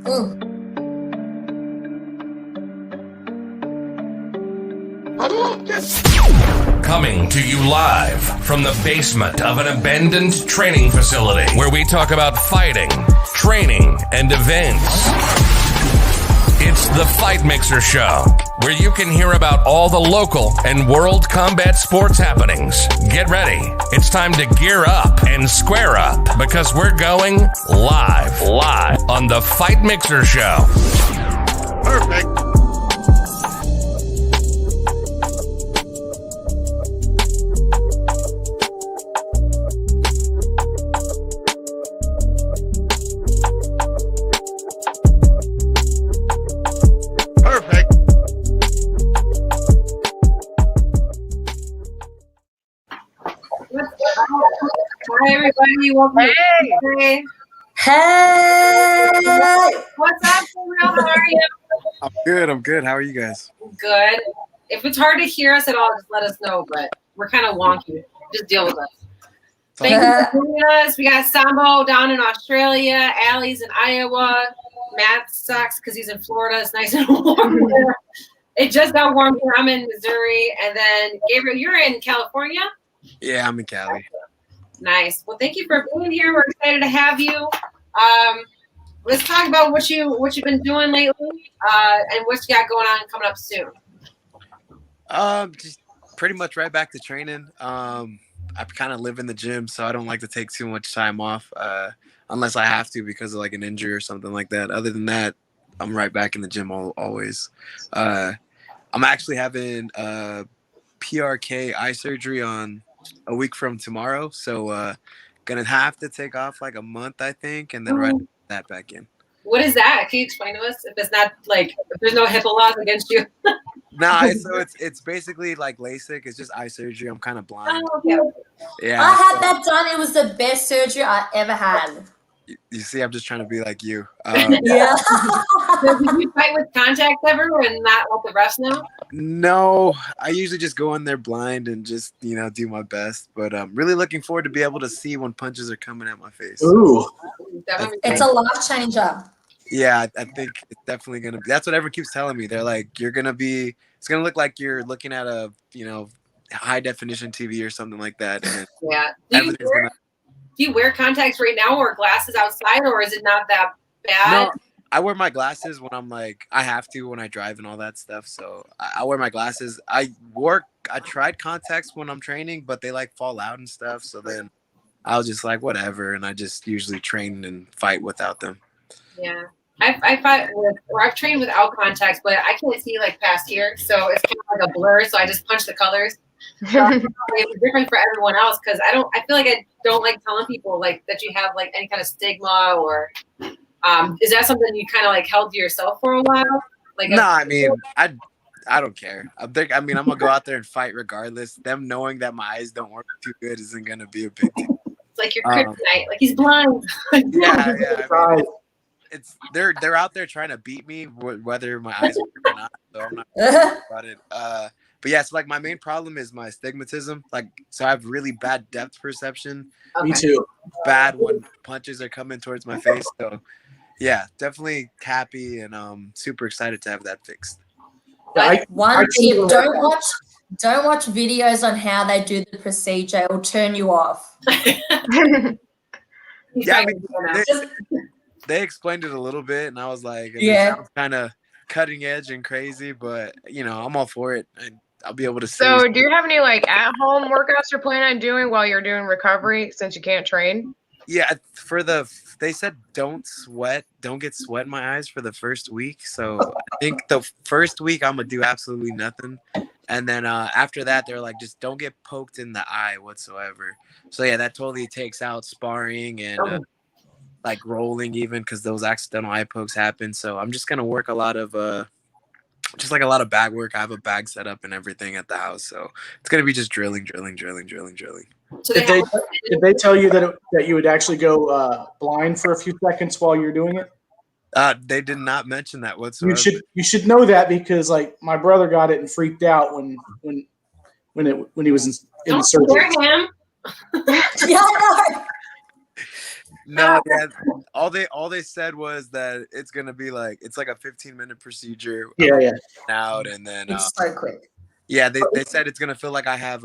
Ooh. Coming to you live from the basement of an abandoned training facility where we talk about fighting, training, and events. It's the Fight Mixer Show, where you can hear about all the local and world combat sports happenings. Get ready. It's time to gear up and square up because we're going live on the Fight Mixer Show. Perfect. Hi, everybody. Welcome. Hey. What's up, Gabriel? How are you? I'm good. How are you guys? Good. If it's hard to hear us at all, just let us know, but we're kind of wonky. Just deal with us. Thank you for joining us. We got Sambo down in Australia, Allie's in Iowa, Matt sucks because he's in Florida. It's nice and warm there. It just got warm here. I'm in Missouri. And then, Gabriel, you're in California? Yeah, I'm in Cali. Nice. Well, thank you for being here. We're excited to have you. Let's talk about what you've been doing lately, and what you got going on coming up soon. Just pretty much right back to training. I kind of live in the gym, so I don't like to take too much time off, unless I have to because of like an injury or something like that. Other than that, I'm right back in the gym always. I'm actually having PRK eye surgery on a week from tomorrow, so gonna have to take off like a month, I think, and then right that back in. What is that? Can you explain to us? If it's not like, if there's no HIPAA laws against you. Nah, so it's basically like LASIK. It's just eye surgery. I'm kind of blind. Oh, okay. Yeah, I had that done. It was the best surgery I ever had. You see, I'm just trying to be like you. Yeah. So did you fight with contacts ever and not let the refs know? No, I usually just go in there blind and just, do my best. But I'm really looking forward to be able to see when punches are coming at my face. Ooh. It's a life changer. Yeah, I think it's definitely going to be. That's what everyone keeps telling me. They're like, it's going to look like you're looking at a, high definition TV or something like that. And yeah. Do you wear contacts right now or glasses outside, or is it not that bad? No, I wear my glasses when I'm like, I have to when I drive and all that stuff. So I wear my glasses. I tried contacts when I'm training, but they like fall out and stuff. So then I was just like, whatever. And I just usually train and fight without them. Yeah. I fight with, or I've trained without contacts, but I can't see like past here. So it's kind of like a blur. So I just punch the colors. It's different for everyone else because I feel like I don't like telling people like that you have like any kind of stigma or is that something you kind of like held to yourself for a while? Like I mean I don't care. I'm gonna go out there and fight regardless. Them knowing that my eyes don't work too good isn't gonna be a big deal. It's like your kryptonite, like he's blind. Yeah. I mean, they're out there trying to beat me whether my eyes work or not. So I'm not worried about it. But yeah, so like my main problem is my astigmatism. Like, so I have really bad depth perception. Me too. Bad when punches are coming towards my face. So yeah, definitely happy and super excited to have that fixed. One tip: don't watch videos on how they do the procedure. It will turn you off. Yeah, I mean, they explained it a little bit, and I was like, yeah, it sounds kind of cutting edge and crazy, but I'm all for it. I'll be able to see. So do you have any like at-home workouts you're planning on doing while you're doing recovery since you can't train? Yeah, they said don't get sweat in my eyes for the first week. So I think the first week I'm gonna do absolutely nothing. And then after that, they're like, just don't get poked in the eye whatsoever. So yeah, that totally takes out sparring and like rolling even because those accidental eye pokes happen. So I'm just gonna work a lot of bag work. I have a bag set up and everything at the house, so it's gonna be just drilling. So did they tell you that you would actually go blind for a few seconds while you're doing it? They did not mention that whatsoever. You should know that because like my brother got it and freaked out when he was in the surgery. Him. Yeah, No, yeah. All they said was that it's gonna be like it's like a 15-minute procedure. Yeah. Out and then It's so quick. yeah, they said it's gonna feel like I have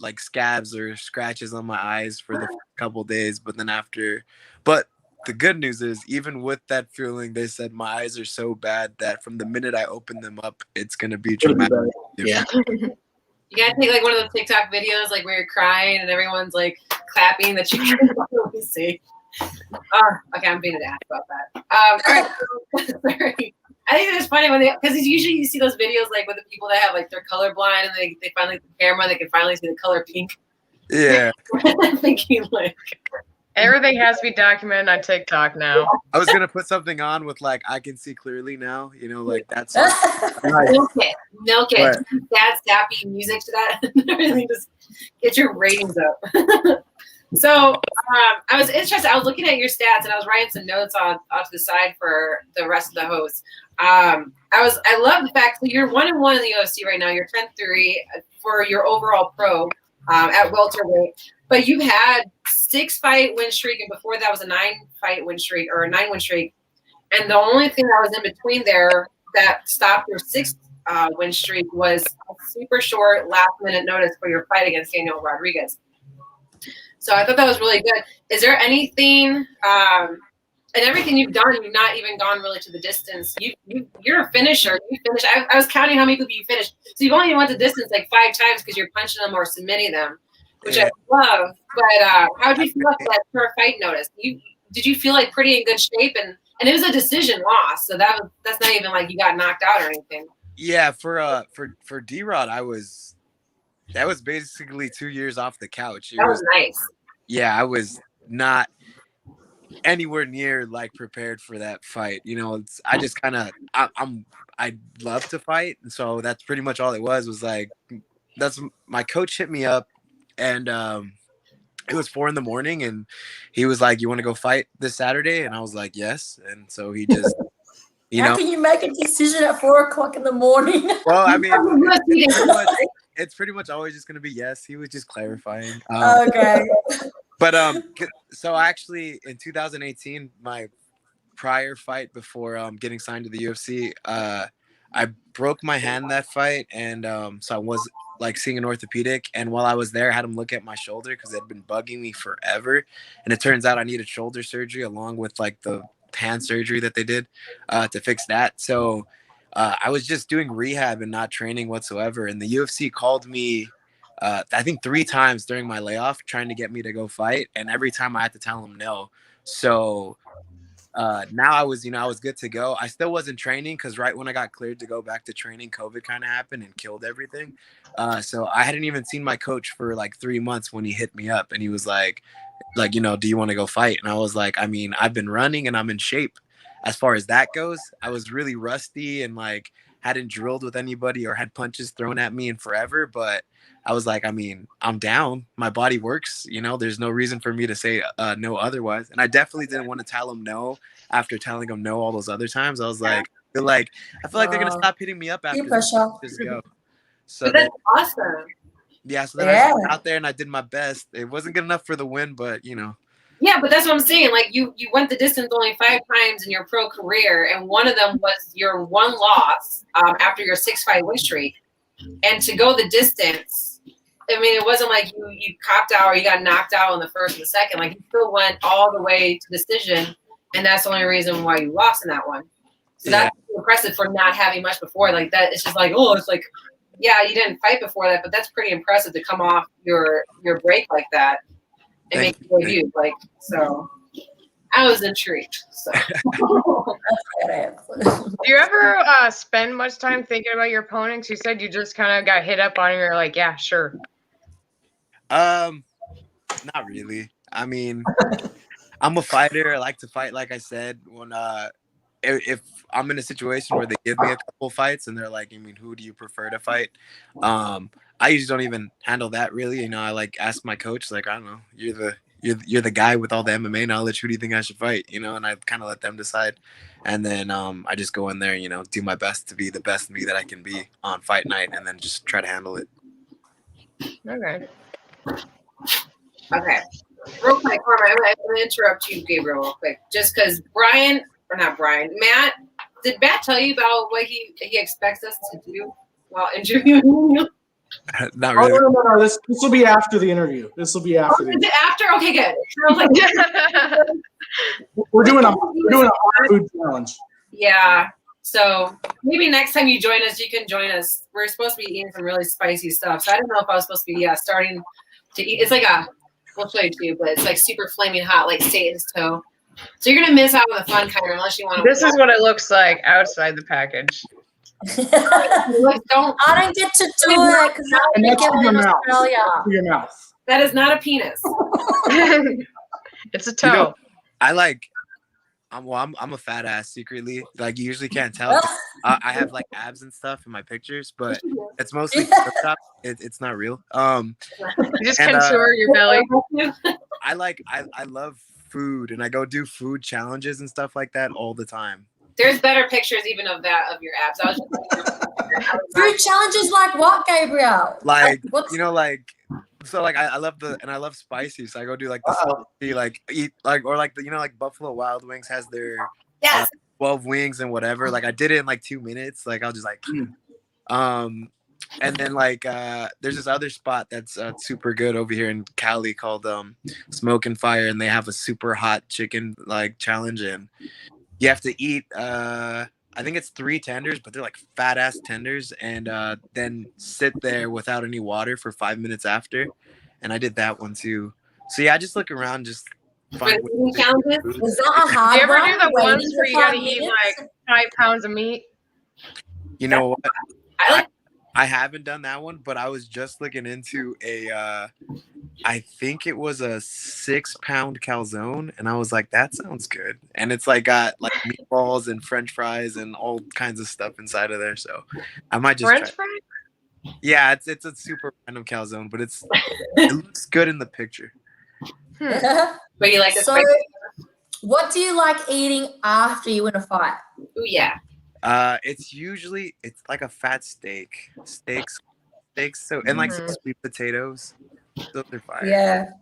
like scabs or scratches on my eyes for the couple days, but then after, but the good news is even with that feeling, they said my eyes are so bad that from the minute I open them up, it's gonna be dramatic. Yeah. You gotta take like one of those TikTok videos, like where you're crying and everyone's like clapping that you can really see. Okay, I'm being an ass about that. All right, sorry. I think it's funny when because usually you see those videos like with the people that have like they're colorblind and they finally the camera and they can finally see the color pink. Yeah. I'm thinking like Everything has to be documented on TikTok now. I was gonna put something on with like I can see clearly now, you know, like that's milk it. Right. Sad, sappy music to that. Everything just get your ratings up. So I was interested. I was looking at your stats and I was writing some notes off to the side for the rest of the hosts. I love the fact that you're 1-1 in the UFC right now. You're 10-3 for your overall pro at welterweight. But you've had 6-fight win streak, and before that was a 9-fight win streak or a 9-win streak. And the only thing that was in between there that stopped your 6 win streak was a super short last-minute notice for your fight against Daniel Rodriguez. So I thought that was really good. Is there anything, and everything you've done, you've not even gone really to the distance. You're a finisher. You finish. I was counting how many people you finished. So you've only went the distance like 5 times because you're punching them or submitting them, which I love. But how did you feel about that per fight notice? Did you feel like pretty in good shape? And it was a decision loss, so that's not even like you got knocked out or anything. Yeah, for D-Rod, that was basically 2 years off the couch. That was nice. Yeah, I was not anywhere near like prepared for that fight. You know, I just kind of I love to fight, and so that's pretty much all it was like that's my coach hit me up, and it was 4 a.m, and he was like, "You want to go fight this Saturday?" And I was like, "Yes." And so he just. How can you make a decision at 4 o'clock in the morning? Well, I mean, it's pretty much always just gonna be yes. He was just clarifying. Okay. But so actually in 2018, my prior fight before getting signed to the UFC, I broke my hand that fight, and so I was like seeing an orthopedic, and while I was there, I had him look at my shoulder because it had been bugging me forever, and it turns out I needed shoulder surgery along with like the hand surgery that they did to fix that. So I was just doing rehab and not training whatsoever, and the UFC called me I think 3 times during my layoff trying to get me to go fight, and every time I had to tell them no. So now I was good to go. I still wasn't training because right when I got cleared to go back to training, COVID kind of happened and killed everything. So I hadn't even seen my coach for like 3 months when he hit me up, and he was like, do you want to go fight? And I was like, I mean, I've been running and I'm in shape. As far as that goes, I was really rusty and like hadn't drilled with anybody or had punches thrown at me in forever. But I was like, I mean, I'm down. My body works. There's no reason for me to say no otherwise. And I definitely didn't want to tell him no after telling him no all those other times. I was like, I feel like they're gonna stop hitting me up after this. Just go. So but that's awesome. Yeah. So then I went out there and I did my best. It wasn't good enough for the win, but Yeah, but that's what I'm saying. Like you went the distance only 5 times in your pro career, and one of them was your 1 loss after your 6-fight win streak. And to go the distance, I mean, it wasn't like you copped out or you got knocked out in the first and the second. Like you still went all the way to decision, and that's the only reason why you lost in that one. So that's impressive for not having much before. Like that, it's just like, it's like, yeah, you didn't fight before that, but that's pretty impressive to come off your break like that and make your debut. Like, so I was intrigued. So. Do you ever spend much time thinking about your opponents? You said you just kind of got hit up on and you're like, yeah, sure. Not really. I mean, I'm a fighter. I like to fight, like I said. When if I'm in a situation where they give me a couple fights and they're like, I mean, who do you prefer to fight? I usually don't even handle that really. I like ask my coach, like, I don't know, you're the guy with all the MMA knowledge. Who do you think I should fight? And I kind of let them decide. And then I just go in there, do my best to be the best me that I can be on fight night, and then just try to handle it. Okay. Okay. Real quick, I'm gonna interrupt you, Gabriel, real quick, just because Matt. Did Matt tell you about what he expects us to do while interviewing you? Not Oh, really. no. This will be after the interview. This will be after the Is it after? Okay, good. So I was like, We're doing a hot food challenge. yeah. So maybe next time you join us, you can join us. We're supposed to be eating some really spicy stuff. So I don't know if I was supposed to be starting to eat. It's like we'll show you too, but it's like super flaming hot, like Satan's toe. So you're gonna miss out on the fun kind unless you want to. This is what it looks like outside the package. Like, I don't get to do it because I'm And that's in your mouth. Australia. Your mouth. that is not a penis. It's a toe. You know, I'm a fat ass secretly. Like you usually can't tell. I have like abs and stuff in my pictures, but it's mostly Photoshop. It's not real. You just contour your belly. I love food and I go do food challenges and stuff like that all the time. There's better pictures even of your abs. I was just Food challenges like what, Gabriel? Like What's- I love spicy, so I go do like the spicy, like eat like or like like Buffalo Wild Wings has their yes. 12 wings and whatever. Like I did it in like 2 minutes. Like I'll just like and then like there's this other spot that's super good over here in Cali called Smoke and Fire, and they have a super hot chicken like challenge, and you have to eat I think it's 3 tenders, but they're like fat ass tenders, and then sit there without any water for 5 minutes after. And I did that one too. So yeah, I just look around, just find eating challenges? Was that a hard Do you ever one? do the Waiting ones for where you gotta 5 eat minutes? like 5 pounds of meat? You know what? I like I haven't done that one, but I was just looking into I think it was a 6-pound calzone, and I was like, that sounds good. And it's like got like meatballs and French fries and all kinds of stuff inside of there. So I might just French try. fries? Yeah, it's a super random calzone, but it looks good in the picture. but you like the So, spicy. what do you like eating after you win a fight? Ooh, yeah. It's like a fat steaks. So and like some sweet potatoes. Those are fire. Yeah. What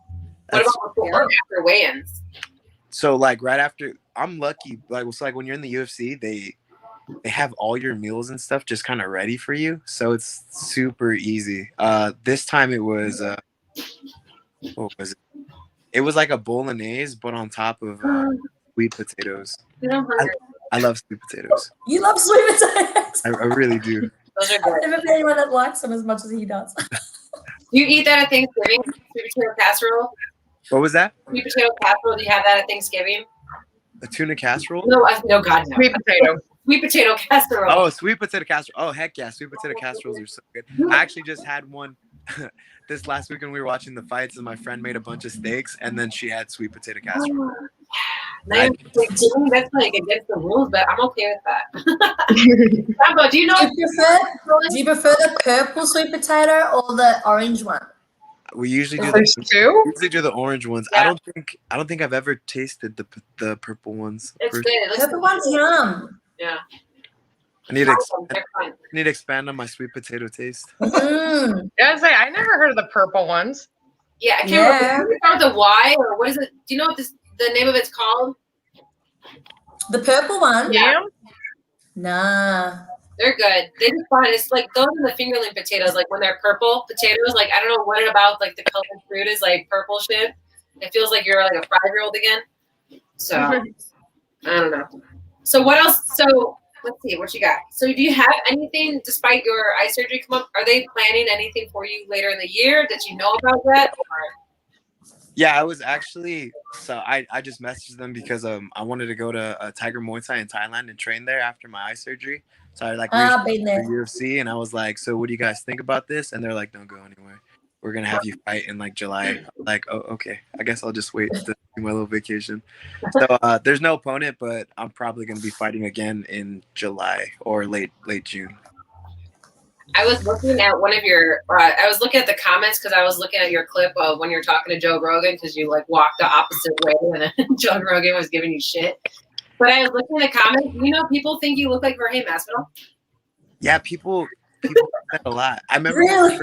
That's- about before and after weigh-ins? So like right after, I'm lucky. Like it's like when you're in the UFC, they have all your meals and stuff just kind of ready for you, so it's super easy. This time it was what was it? It was like a bolognese, but on top of sweet potatoes. I'm hungry. I love sweet potatoes. You love sweet potatoes. I really do. Those are I've good. never met anyone that likes them as much as he does. Do you eat that at Thanksgiving? Sweet potato casserole? What was that? Sweet potato casserole, do you have that at Thanksgiving? A tuna casserole? No, God, no. Sweet potato. Sweet potato casserole. Oh, sweet potato casserole. Oh, heck yeah. Sweet potato casseroles are so good. I actually just had one this last week when we were watching the fights, and my friend made a bunch of steaks, and then she had sweet potato casserole. That's like against the rules, but I'm okay with that. Sambo, do you know? Do you prefer the purple sweet potato or the orange one? We usually do There's two? the orange ones. Yeah. I don't think I've ever tasted the purple ones. It's good. It looks Purple one's yum. Yeah. I need They're fun. to expand on my sweet potato taste. Mm. Yeah, I was like, I never heard of the purple ones. Yeah, I can't Yeah. remember. It starts with a Y, or what is it? Do you know what the name of it's called? The purple one? Yeah. Nah. They're good. They're just fun. It's like those are the fingerling potatoes. Like when they're purple potatoes, like I don't know what about like the color of fruit is like purple shit. It feels like you're like a 5-year-old again. So I don't know. So what else? So let's see what you got. So do you have anything despite your eye surgery come up? Are they planning anything for you later in the year that you know about yet? Or? Yeah, I was actually I just messaged them because I wanted to go to Tiger Muay Thai in Thailand and train there after my eye surgery. So I like I've been there. UFC, and I was like, so what do you guys think about this? And they're like, don't go anywhere. We're gonna have you fight in like July. I'm like, oh, okay. I guess I'll just wait to do my little vacation. So there's no opponent, but I'm probably gonna be fighting again in July or late June. I was looking at one of your. I was looking at the comments because I was looking at your clip of when you're talking to Joe Rogan because you like walked the opposite way and Joe Rogan was giving you shit. But I was looking at the comments. You know, people think you look like Jorge Masvidal. Yeah, people say that a lot. I remember Really?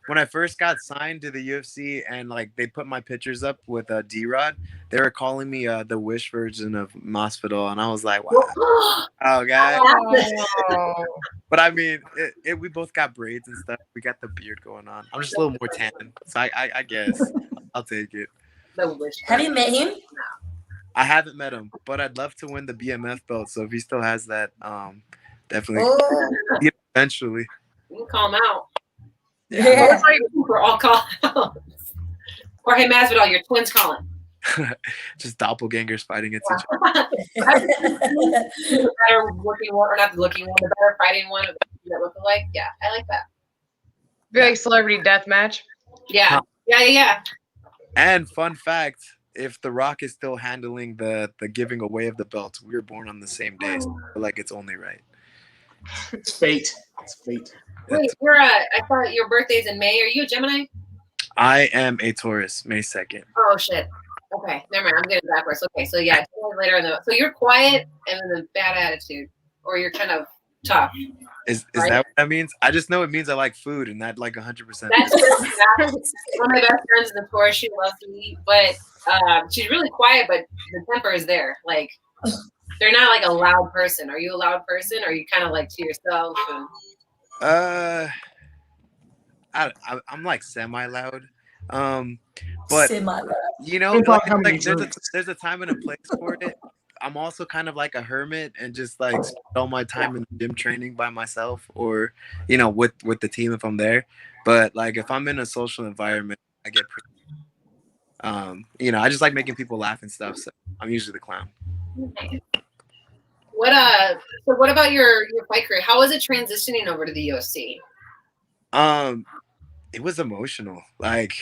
when I first got signed to the UFC and like they put my pictures up with D-Rod, they were calling me the Wish version of Masvidal, and I was like, wow, oh god. Oh. But I mean, we both got braids and stuff. We got the beard going on. I'm just a little more tan, so I guess I'll take it. Have you met him? I haven't met him, but I'd love to win the BMF belt. So if he still has that, definitely eventually. You can call him out. Yeah. We're all calling out. Or hey, Masvidal, your twins calling. Just doppelgangers fighting against each other. The better looking one, or not the looking one, the better fighting one that look alike. Yeah, I like that. Be like celebrity death match. Yeah. Yeah. And fun fact, if The Rock is still handling the giving away of the belts, we were born on the same day. So I feel like it's only right. It's fate. It's fate. Wait, I thought your birthday's in May. Are you a Gemini? I am a Taurus, May 2nd. Oh shit. Okay, never mind. I'm getting backwards. Okay, so yeah, 2 days later so you're quiet and then the bad attitude, or you're kind of tough. Is right? that what that means? I just know it means I like food, and that like 100%. That's one of my best friends is a Taurus. She loves to eat, but she's really quiet. But the temper is there. Like they're not like a loud person. Are you a loud person? Or are you kind of like to yourself? I'm like semi-loud. But Semi-loud. you know, like there's a time and a place for it. I'm also kind of like a hermit and just like spend all my time in the gym training by myself, or you know, with the team if I'm there. But like if I'm in a social environment, I get pretty, you know, I just like making people laugh and stuff. So I'm usually the clown. Okay. So what about your fight career? How was it transitioning over to the UFC? It was emotional, like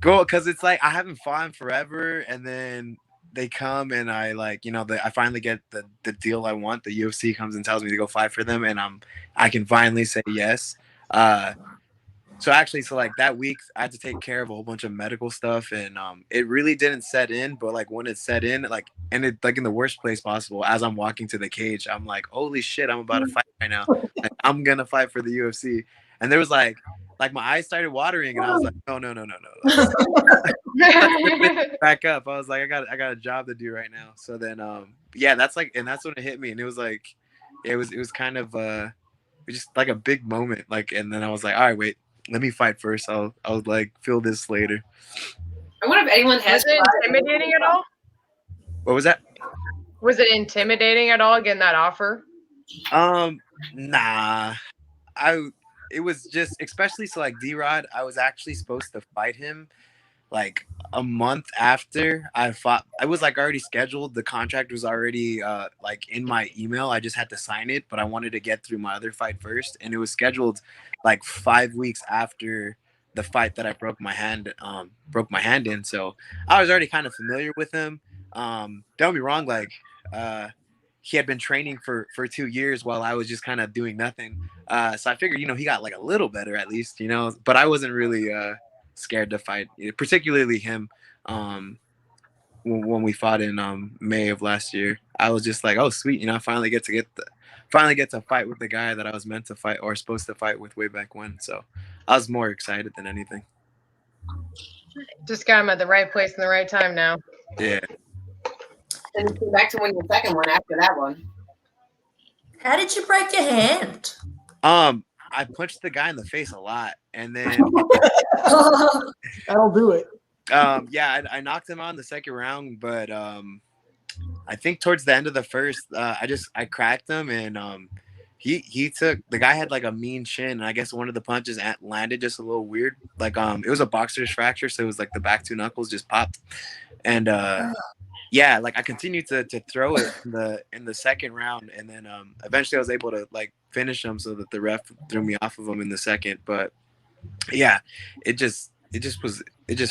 because it's like I haven't fought in forever, and then they come and I like, you know, I finally get the deal I want. The UFC comes and tells me to go fight for them, and I can finally say yes. So like that week I had to take care of a whole bunch of medical stuff, and it really didn't set in, but like when it set in, like, and it like in the worst place possible, as I'm walking to the cage, I'm like, holy shit, I'm about to fight right now. Like, I'm gonna fight for the UFC. And there was like my eyes started watering, and I was like, no. Back up. I was like, I got a job to do right now. So then that's like, and that's when it hit me, and it was like it was kind of just like a big moment, like, and then I was like, all right, wait, let me fight first. I'll like feel this later. I wonder if anyone has. Was it intimidating at all? What was that? Was it intimidating at all getting that offer? Nah. It was just, especially so like D-Rod, I was actually supposed to fight him like a month after I fought. I was like already scheduled. The contract was already like in my email. I just had to sign it, but I wanted to get through my other fight first, and it was scheduled like 5 weeks after the fight that I broke my hand in. So I was already kind of familiar with him. Don't get me wrong, like he had been training for 2 years while I was just kind of doing nothing. So I figured, you know, he got like a little better at least, you know, but I wasn't really scared to fight, particularly him. When we fought in May of last year, I was just like, oh sweet, you know, I finally get to fight with the guy that I was meant to fight or supposed to fight with way back when. So I was more excited than anything. Just got him at the right place in the right time now. Yeah. And you came back to win your second one after that one. How did you break your hand? I punched the guy in the face a lot, and then That'll do it. I knocked him out in the second round, but I think towards the end of the first, I cracked him, and he took, the guy had like a mean chin, and I guess one of the punches landed just a little weird, like it was a boxer's fracture, so it was like the back 2 knuckles just popped, and yeah, like I continued to throw it in the second round, and then eventually I was able to like finish him so that the ref threw me off of him in the second. But yeah, it just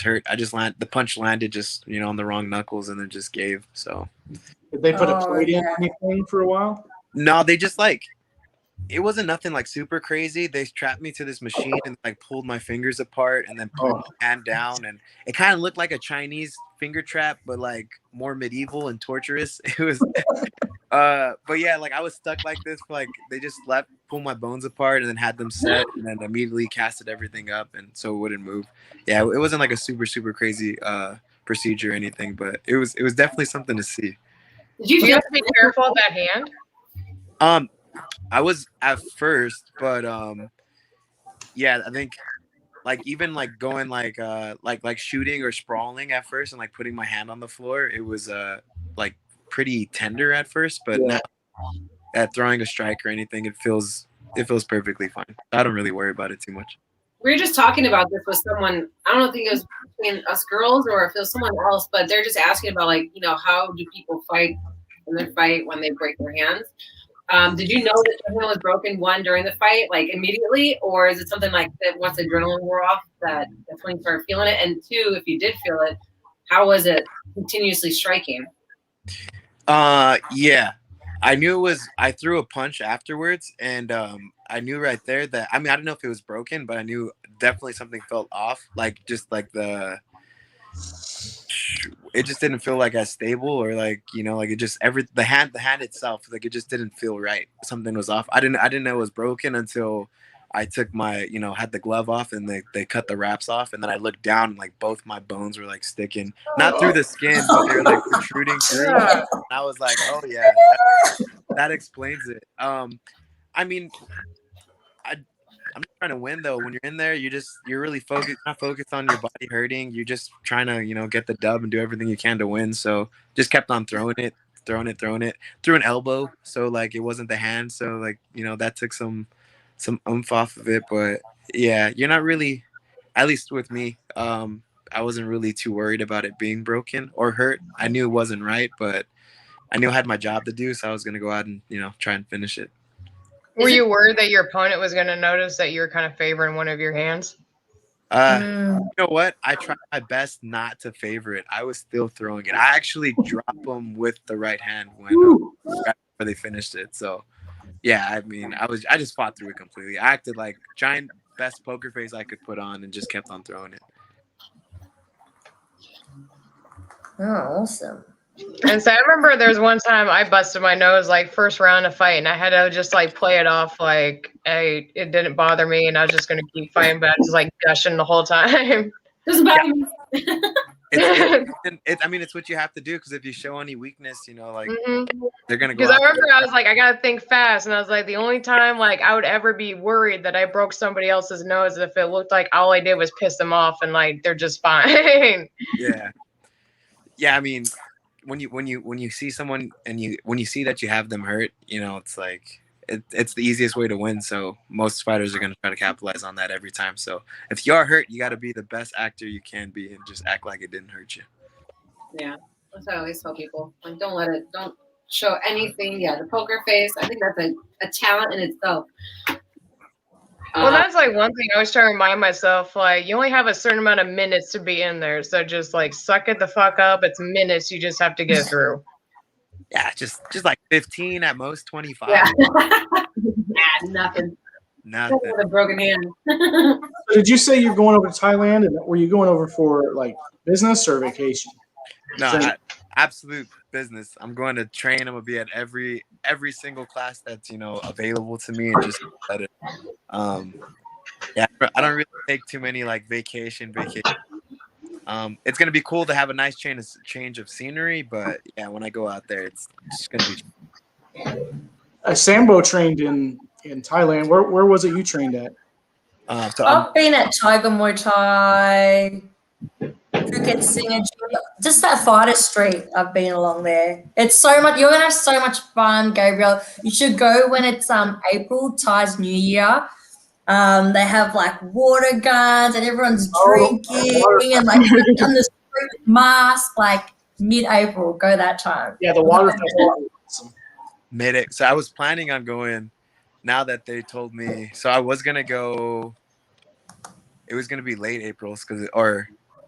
hurt. The punch landed just, you know, on the wrong knuckles, and then just gave. So did they put a plate in anything for a while? No, they just like, it wasn't nothing like super crazy. They strapped me to this machine and like pulled my fingers apart and then pulled my hand down, and it kind of looked like a Chinese finger trap, but like more medieval and torturous. It was but yeah, like I was stuck like this for like, they just pull my bones apart and then had them set and then immediately casted everything up and so it wouldn't move. Yeah, it wasn't like a super crazy procedure or anything, but it was definitely something to see. Did you You feel have to be careful of that hand. I was at first, but yeah, I think like even like going like shooting or sprawling at first and like putting my hand on the floor, it was like pretty tender at first, but now at throwing a strike or anything, it feels perfectly fine. I don't really worry about it too much. we were just talking about this with someone. I don't think it was between us girls or if it was someone else, but they're just asking about like, how do people fight in their fight when they break their hands? Did you know that your hand was broken during the fight, like immediately, or is it something like that once adrenaline wore off that's when you started feeling it? And two, if you did feel it, how was it continuously striking? Yeah. I knew it was. I threw a punch afterwards, and I knew right there that I don't know if it was broken, but I knew definitely something felt off. Like just like it just didn't feel like as stable, or like like it just the hand itself, like it just didn't feel right. Something was off. I didn't know it was broken until I took my had the glove off and they cut the wraps off, and then I looked down and like both my bones were like sticking, not through the skin, but they were like protruding through. And I was like, oh yeah, that explains it. I mean, I'm not trying to win though. When you're in there, you're really not focused on your body hurting. You're just trying to get the dub and do everything you can to win. So just kept on throwing it, threw an elbow. So like it wasn't the hand. So like that took some oomph off of it. But yeah, you're not really, at least with me, I wasn't really too worried about it being broken or hurt. I knew it wasn't right, but I knew I had my job to do, so I was gonna go out and try and finish it. Were you worried that your opponent was going to notice that you were kind of favoring one of your hands? You know what? I tried my best not to favor it. I was still throwing it. I actually dropped them with the right hand when they finished it. So, yeah, I just fought through it completely. I acted like giant best poker face I could put on and just kept on throwing it. Oh, awesome. And so I remember there was one time I busted my nose like first round of fight, and I had to just like play it off like it didn't bother me, and I was just gonna keep fighting, but I was like gushing the whole time. Doesn't bother me. It's what you have to do, because if you show any weakness, like they're gonna go. Because I remember I was like, I gotta think fast, and I was like, the only time like I would ever be worried that I broke somebody else's nose if it looked like all I did was piss them off, and like they're just fine. Yeah. I mean, when you see someone and when you see that you have them hurt, it's like it's the easiest way to win. So most fighters are going to try to capitalize on that every time. So if you are hurt, you got to be the best actor you can be and just act like it didn't hurt you. Yeah, that's what I always tell people. Like, don't show anything. Yeah, the poker face. I think that's a talent in itself. Well, that's like one thing I was trying to remind myself, like you only have a certain amount of minutes to be in there. So just like suck it the fuck up. It's minutes you just have to get through. Yeah, just like 15 at most, 25. Yeah. Nothing. With a broken hand. So did you say you're going over to Thailand, and were you going over for like business or vacation? No, absolute business. I'm going to train. I'm gonna be at every single class that's available to me, and just let it. Yeah, I don't really take too many like vacation. It's gonna be cool to have a nice change of scenery, but yeah, when I go out there, it's just gonna be. Sambo trained in Thailand. Where was it you trained at? So I've been at Tiger Muay Thai, Phuket Singer Gym, just that Fighter Street. I've been along there. It's so much. You're gonna have so much fun, Gabriel. You should go when it's April, Thai's New Year. They have like water guns and everyone's drinking and like on the street with masks, like mid-April. Go that time. Yeah, the water festival. Awesome. So I was planning on going. Now that they told me, so I was gonna go. It was gonna be late April,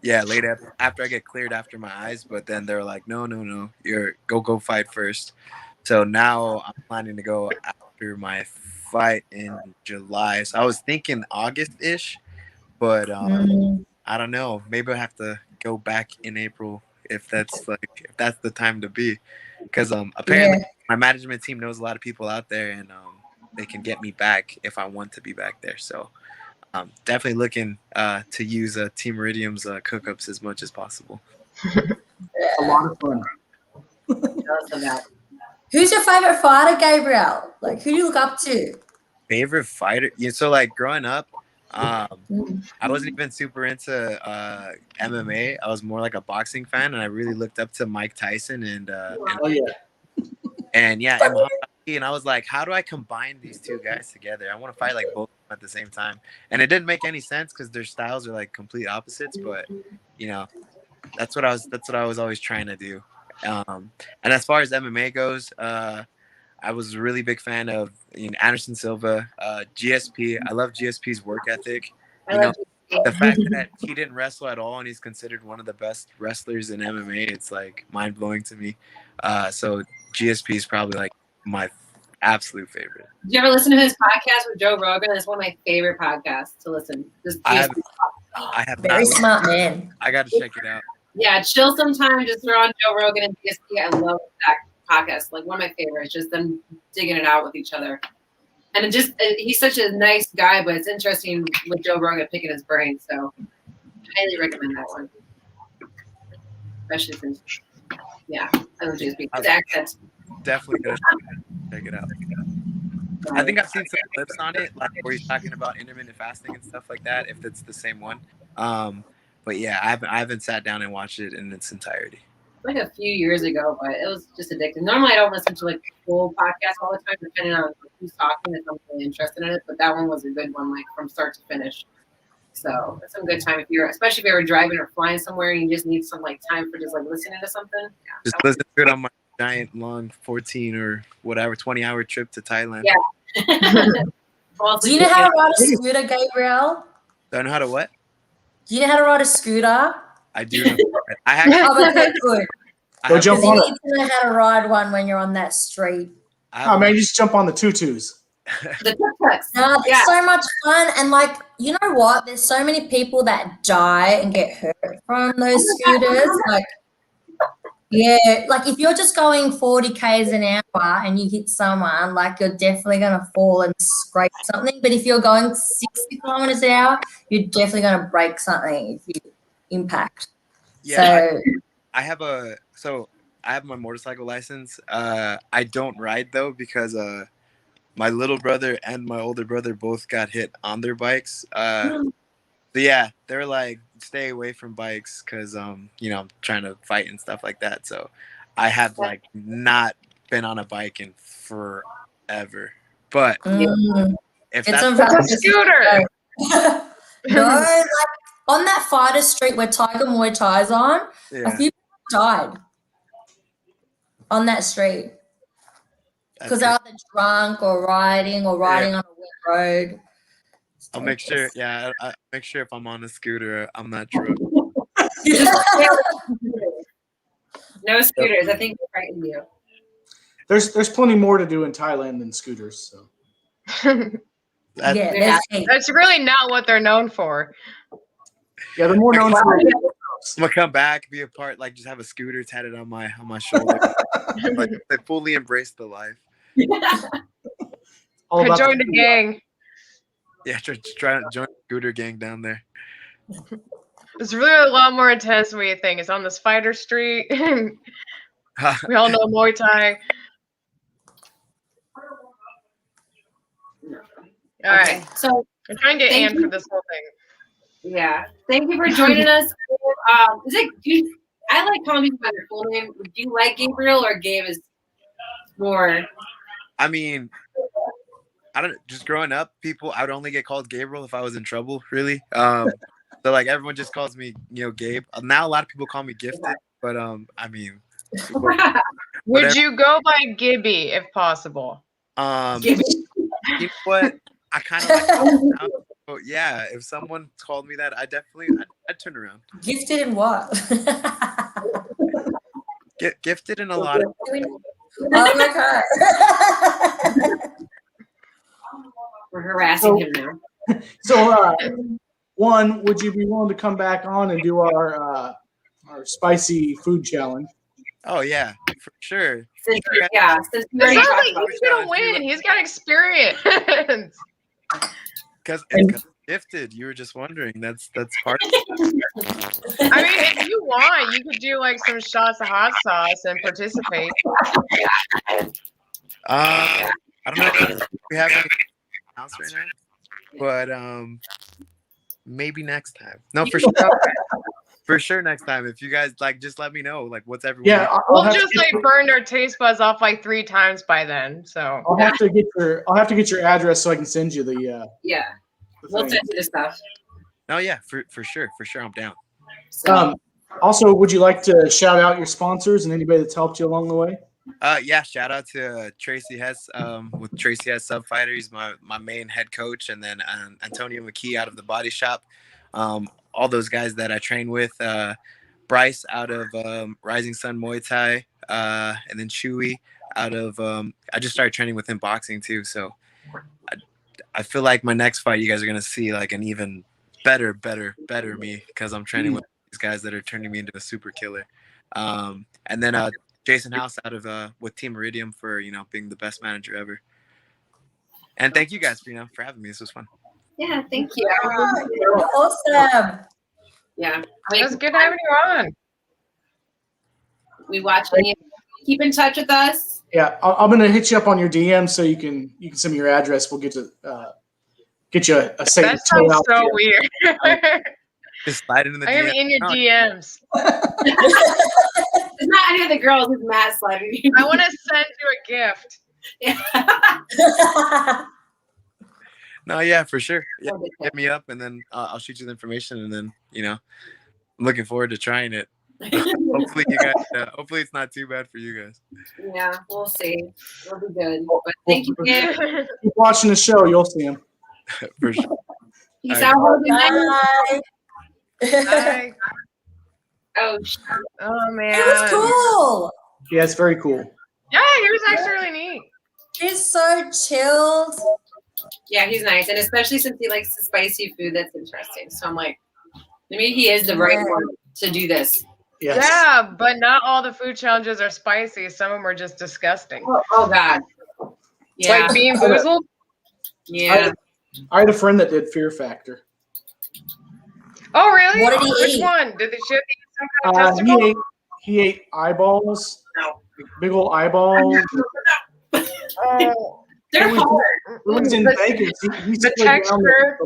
late after I get cleared after my eyes. But then they're like, no, you're go fight first. So now I'm planning to go after my fight in July. So I was thinking August-ish, but I don't know. Maybe I have to go back in April if that's the time to be, because apparently my management team knows a lot of people out there, and can get me back if I want to be back there. So definitely looking to use Team Iridium's cookups as much as possible. A lot of fun. Jealous of that. Who's your favorite fighter, Gabriel? Like, who do you look up to? Favorite fighter? Yeah, so like growing up, I wasn't even super into MMA. I was more like a boxing fan, and I really looked up to Mike Tyson and Oh yeah. and Muhammad Ali, and I was like, how do I combine these two guys together? I want to fight like both of them at the same time, and it didn't make any sense because their styles are like complete opposites. But you know, that's what I was always trying to do. And as far as MMA goes, I was a really big fan of Anderson Silva, GSP. I love GSP's work ethic. The fact that he didn't wrestle at all and he's considered one of the best wrestlers in MMA, it's like mind blowing to me. So GSP is probably like my absolute favorite. Did you ever listen to his podcast with Joe Rogan? It's one of my favorite podcasts to listen. Just I have Very not. smart man. I got to check it out. Yeah, chill sometime. Just throw on Joe Rogan and GSP. I love that podcast. Like one of my favorites. Just them digging it out with each other. And he's such a nice guy, but it's interesting with Joe Rogan picking his brain. So I highly recommend that one. Especially since, I love GSP. His accent. Definitely gonna check it out. I think I've seen some clips on it, like where he's talking about intermittent fasting and stuff like that. If it's the same one, but yeah, I haven't sat down and watched it in its entirety. Like a few years ago, but it was just addictive. Normally, I don't listen to like full podcasts all the time, depending on who's talking if I'm really interested in it. But that one was a good one, like from start to finish. So it's some good time especially if you're driving or flying somewhere and you just need some like time for just like listening to something. Yeah, just listen to it on my giant long 14 or whatever 20-hour trip to Thailand. Yeah. Do you know how to ride a scooter, Gabriel? Don't know how to what? Do you know how to ride a scooter? I do know. I actually, Oh, okay, good. Go jump Because on you it. need to know how to ride one when you're on that street. Oh man, you just jump on the tutus. The tuk-tuks. No, it's so much fun. And like, you know what? There's so many people that die and get hurt from those scooters. Like, yeah, like if you're just going 40 k's an hour and you hit someone, like you're definitely going to fall and scrape something. But if you're going 60 kilometers an hour, you're definitely going to break something if you impact. Yeah, So I have my motorcycle license. I don't ride though because my little brother and my older brother both got hit on their bikes. So yeah, they're like, stay away from bikes because I'm trying to fight and stuff like that. So I have like not been on a bike in forever. But if it's that's a scooter. No, like on that fighter street where Tiger Muay Thai's on, a few people died on that street because they're either drunk or riding on a wet road. I'll make sure. Yeah, I'll make sure if I'm on a scooter, I'm not drunk. No scooters. I think they frighten you. There's plenty more to do in Thailand than scooters. So That's really not what they're known for. yeah, they're more known for. I'm gonna come back, be a part, like just have a scooter tatted on my shoulder. Like they fully embrace the life. All about Join the gang. Yeah, try to join the scooter gang down there. It's really a lot more intense than we think. It's on this fighter street. We all know Muay Thai. All right. So I'm trying to get Ann for this whole thing. yeah, thank you for joining us. I like calling people by their full name. Do you like Gabriel or Gabe is more? I mean, I don't. Just growing up, I would only get called Gabriel if I was in trouble. Really. So like everyone just calls me, Gabe. Now a lot of people call me Gifted, but I mean. Would you go by Gibby if possible? You know what? I kind of like. So yeah, if someone called me that, I'd turn around. Gifted in what? Gifted in a lot of. Oh, okay. We're harassing him now. So, would you be willing to come back on and do our spicy food challenge? Oh yeah, for sure. Since you It already sounds talked like about he's it. gonna win. He's got experience. Because it's gifted. You were just wondering. That's part of it. I mean, if you want, you could do like some shots of hot sauce and participate. I don't know if we have any house right now, but maybe next time. No, for sure. For sure next time. If you guys like, just let me know. Like, what's everyone? Yeah, I'll We'll have just to like get, burned our taste buds off like 3 times by then. So I'll have to get your address so I can send you the Yeah, we'll thing. send you the stuff. Oh yeah, for sure, I'm down. So, Also, would you like to shout out your sponsors and anybody that's helped you along the way? Yeah, shout out to Tracy Hess with Tracy Hess Sub Fighter. He's my main head coach, and then Antonio McKee out of the Body Shop. All those guys that I train with. Bryce out of Rising Sun Muay Thai, and then Chewy out of. I just started training with him boxing too, so I feel like my next fight, you guys are gonna see like an even better me because I'm training with these guys that are turning me into a super killer. And then Jason House out of with Team Iridium for being the best manager ever. And thank you guys for for having me. This was fun. yeah, thank you. Awesome. Yeah, it was good having you on. We watching you. Keep in touch with us. Yeah, I'm gonna hit you up on your DM so you can send me your address. We'll get you a Satan That sounds out so here. weird. Just slide it in the I am DM. in your DMs. It's not any of the girls. It's Matt sliding. I want to send you a gift. Yeah. No, yeah, for sure. Yeah, hit me up, and then I'll shoot you the information, and then I'm looking forward to trying it. Hopefully, you guys. Hopefully, it's not too bad for you guys. Yeah, we'll see. It'll be good. But thank you, Dan. Keep watching the show. You'll see him. For sure. Peace All out. Bye. Bye. Oh, Oh man. It was cool. Yeah, it's very cool. Yeah, he was actually really neat. He's so chilled. yeah, he's nice, and especially since he likes the spicy food, that's interesting. So I'm like, maybe he is the right one to do this. Yes. Yeah, but not all the food challenges are spicy. Some of them are just disgusting. Oh God. Yeah. Like Bean Boozled. Yeah. I had a friend that did Fear Factor. Oh really? What did he Which eat? one? Did they show some kind of testicle? He ate eyeballs. No. Big old eyeballs. Oh, They're It was- hard. It was in Vegas. He the stayed down texture.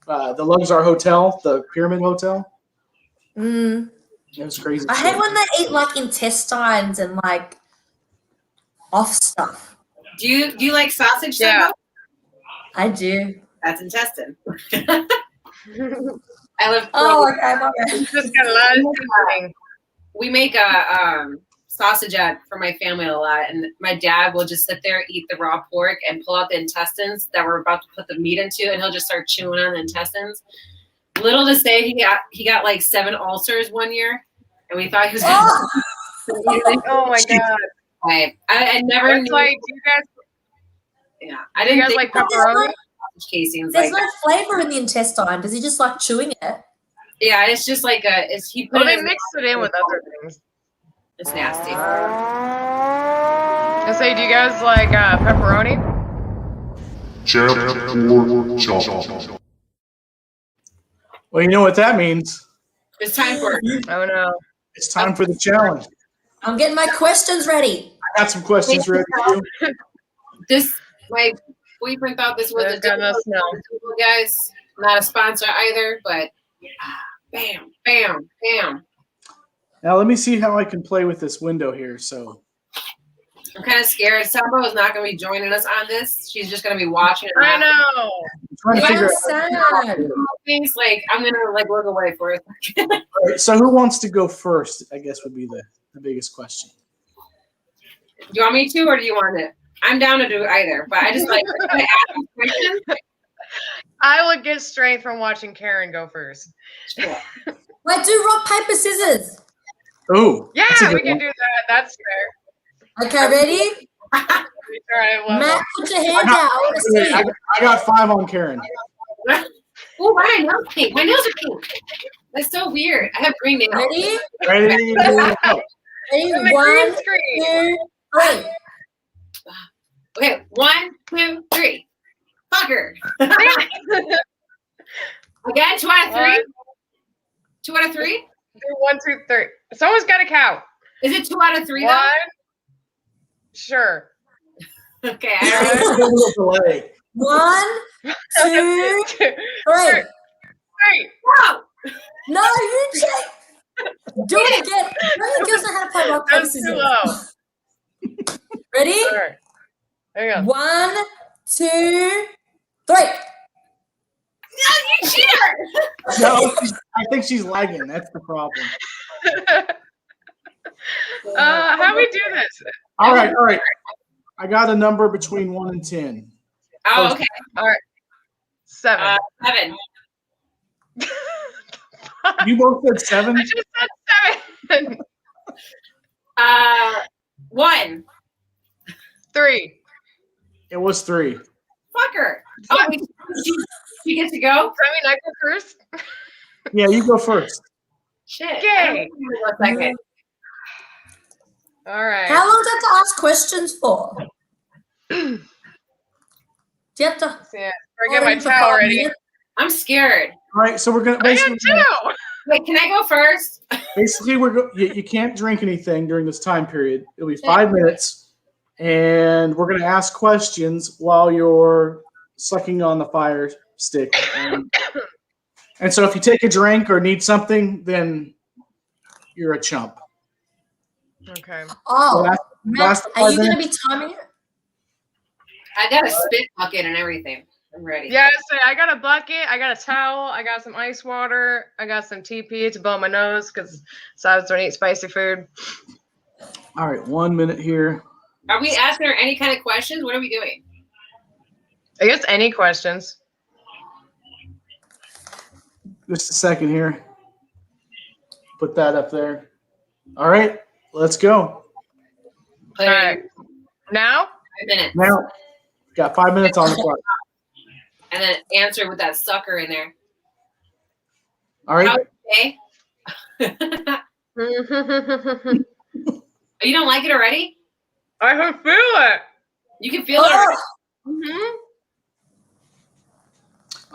at the Luxor Hotel, the Pyramid Hotel. Mm. It was crazy. I hate when they eat like intestines and like off stuff. Do you like sausage? Yeah. Sabo? I do. That's intestine. I live. Oh, okay, my bad. just got a lot of seasoning. We make a sausagette for my family a lot, and my dad will just sit there, eat the raw pork, and pull out the intestines that we're about to put the meat into, and he'll just start chewing on the intestines. Little to say, he got like 7 ulcers one year, and we thought he was. Oh my god. I never It's knew. like, do you guys, Yeah, I do you didn't guys think like There's pepperoni? no, casings. there's Like, no flavor in the intestine. Does he just like chewing it? yeah, it's just like he put Well, it they in. mix it in with other things. It's nasty. I say, do you guys like pepperoni? Well, you know what that means. It's time for it. Oh no. It's time for the challenge. I'm getting my questions ready. I got some questions ready for you. This. My boyfriend thought this was There's a got no difficult smell. one, guys. Not a sponsor either, but bam, bam, bam. Now let me see how I can play with this window here. So I'm kind of scared. Sambo is not going to be joining us on this. She's just going to be watching it. I know. I'm trying to figure out. Sad. Things like I'm going to look away for it. All right, so who wants to go first? I guess would be the biggest question. Do you want me to, or do you want it? I'm down to do either, but I just like to ask a question. I would get strength from watching Karen go first. Sure. Wait, do rock, paper, scissors. Oh, Yeah, that's a we good can one. do that. That's fair. Okay, ready? All right, well, Matt, put your hand out. I want to see. I got 5 on Karen. Oh, my nails pink. My nails are pink. That's so weird. I have green nails. Ready? Ready? Go. Ready? And the 1, green screen. 2, 3. Okay, 1, 2, 3. Fucker. Again, 2 out of 3. 2 out of 3. 1, 2, 3. Someone's got to count. Is it 2 out of 3 One. though? Sure. Okay. I There's a little delay. 1, 2, 3. Wait. Whoa! No, you check. Do it again. Really girls know how to play rock, paper, That's too scissors. low. Ready? All right. There you go. 1, 2, 3. No, you cheater! No, I think she's lagging. That's the problem. How we do this? All right. I got a number between 1 and 10. Oh, okay. All right. 7. 7. You both said 7? I just said 7. 1. 3. It was 3. Fucker. Oh, wait, she gets to go? I mean, I go first. Yeah, you go first. Shit. Yay. One second. All right. How long do you have to ask questions for? Do you have to? Yeah, I get my towel ready. I'm scared. All right, so we're gonna I am too. Wait, can I go first? basically you can't drink anything during this time period. It'll be 5 minutes, and we're gonna ask questions while you're sucking on the fire stick. And so if you take a drink or need something, then you're a chump. Okay. Oh, Last Matt, are you 5 going to minutes. be timing it? I got a spit bucket and everything. I'm ready. Yes, I got a bucket. I got a towel. I got some ice water. I got some TP to blow my nose because I don't eat spicy food. All right, 1 minute here. Are we asking her any kind of questions? What are we doing? I guess any questions. Just a second here. Put that up there. All right, let's go. Play All right. Now? 5 minutes. Now, got 5 minutes on the clock. And then answer with that sucker in there. All right. Okay. You don't like it already? I can feel it. You can feel it already. Mm-hmm.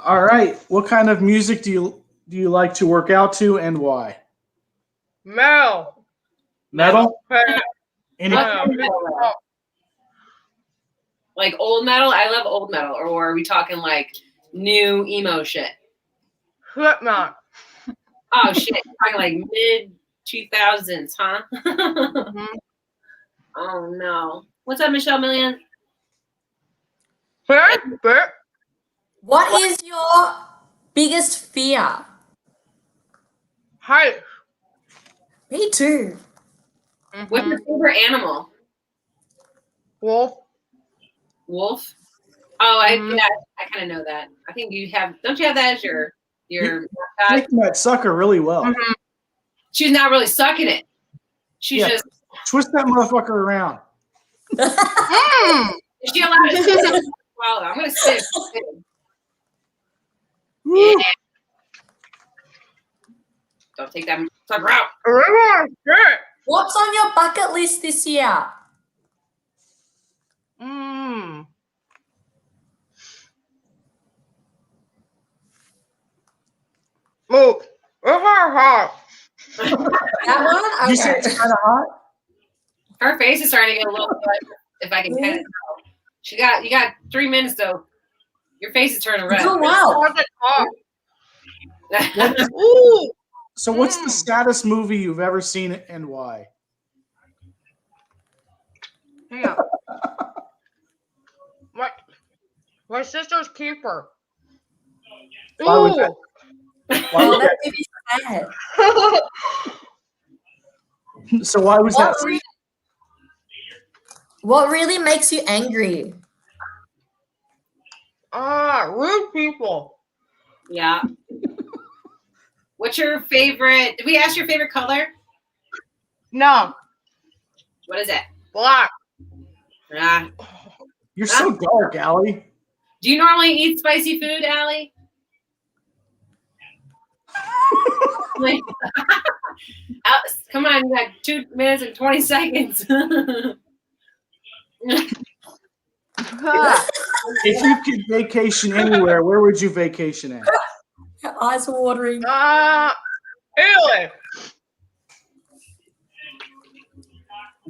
All right. What kind of music do you like to work out to, and why? Metal. Metal? Any? Like old metal? I love old metal. Or are we talking like new emo shit? Slipknot. Oh shit. Talking like mid 2000s, huh? Mm-hmm. Oh no. What's up, Michelle Million? What is your biggest fear? Height. Me too. What's your favorite animal? Wolf. Wolf? Oh, I Mhm. yeah, I kind of know that. I think you have. Don't you have that as your mascot? Taking that sucker really well. Mhm. She's not really sucking it. She's Yeah. just. Twist that motherfucker around. Mm. Is she allowed to spit? Swallow? I'm gonna spit. Woo. Yeah. Don't take that sucker out. What's on your bucket list this year? Mm. Oh, hot. That one? You said Okay. it's kind of hot? Her face is starting to get a little red, if I can kind of tell. You got 3 minutes though. Your face is turning red. Oh, wow. Ooh. So what's the saddest movie you've ever seen, and why? Hang on. My sister's keeper. Why was that? Ooh. Why Oh, was that movie's sad. that? So why was that? What really makes you angry? Rude people. Yeah. What's your favorite? Did we ask your favorite color? No. What is it? Black. Ah. You're so dark, Allie. Do you normally eat spicy food, Allie? Like, come on, you got 2 minutes and 20 seconds. If you could vacation anywhere, where would you vacation at? Her eyes are watering. Italy.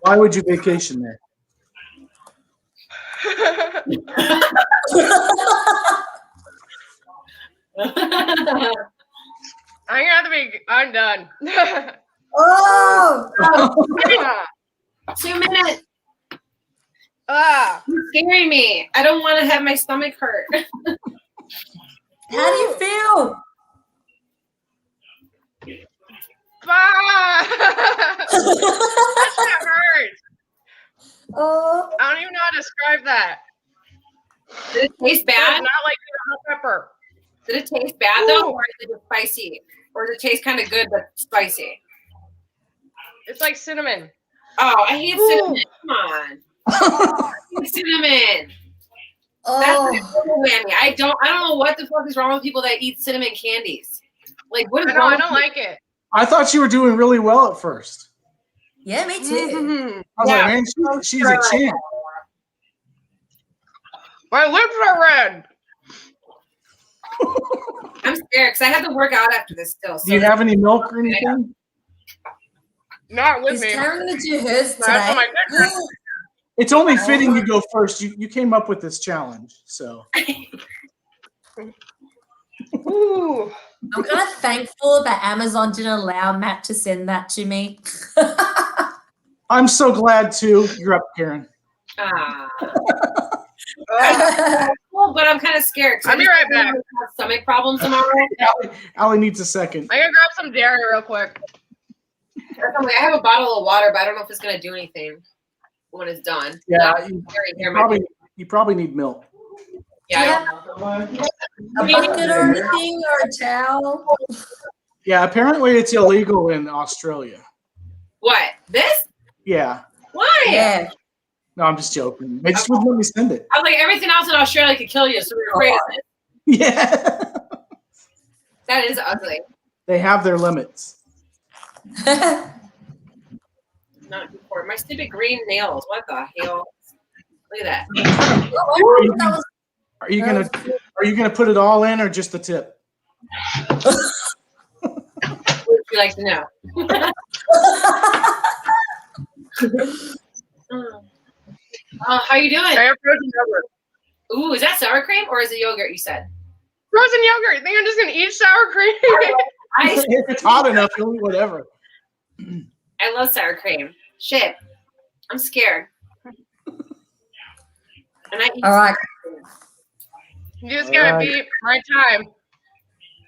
Why would you vacation there? I'm done. Oh! 2 minutes. Ah. You're scaring me. I don't want to have my stomach hurt. How do you feel? That shit hurts. Oh, I don't even know how to describe that. Did it taste It's bad? not like hot pepper. Did it taste bad though, or is it just spicy? Or does it taste kind of good but spicy? It's like cinnamon. Oh, I hate cinnamon. Come on. I hate cinnamon. That's oh. a double whammy. I don't know what the fuck is wrong with people that eat cinnamon candies. Like, what is I know, wrong? I don't like it. I thought you were doing really well at first. Yeah, me too. Mm-hmm. I was Yeah. like, man, she's a champ. My lips are red. I'm scared because I have to work out after this still. So Do you have any milk or anything? Not with Is me. Karen gonna do hers That's on my today? picture. It's only fitting you go first. You came up with this challenge, so. Ooh. I'm kind of thankful that Amazon didn't allow Matt to send that to me. I'm so glad too. You're up, Karen. Ah. Ugh. Well, but I'm kind of scared. 'cause I'll be I right just back. have stomach problems tomorrow. Allie needs a second. I gotta grab some dairy real quick. I have a bottle of water, but I don't know if it's gonna do anything when it's done. Yeah, you probably need milk. Yeah. A bucket or anything or a towel? Yeah, apparently it's illegal in Australia. What? This? Yeah. Why? Yeah. No, I'm just joking. They just wouldn't let me send it. I was like, everything else in Australia could kill you, so we were afraid of it. Yeah. That is ugly. They have their limits. Not good for it. My stupid green nails. What the hell? Look at that. Are you gonna put it all in or just the tip? What would you like to know? How you doing? I have frozen yogurt. Ooh, is that sour cream or is it yogurt? You said. Frozen yogurt. Think I'm just gonna eat sour cream? If it's hot enough, you'll eat whatever. I love sour cream. Shit, I'm scared. And I eat All right. You just gotta Alright. beat my time.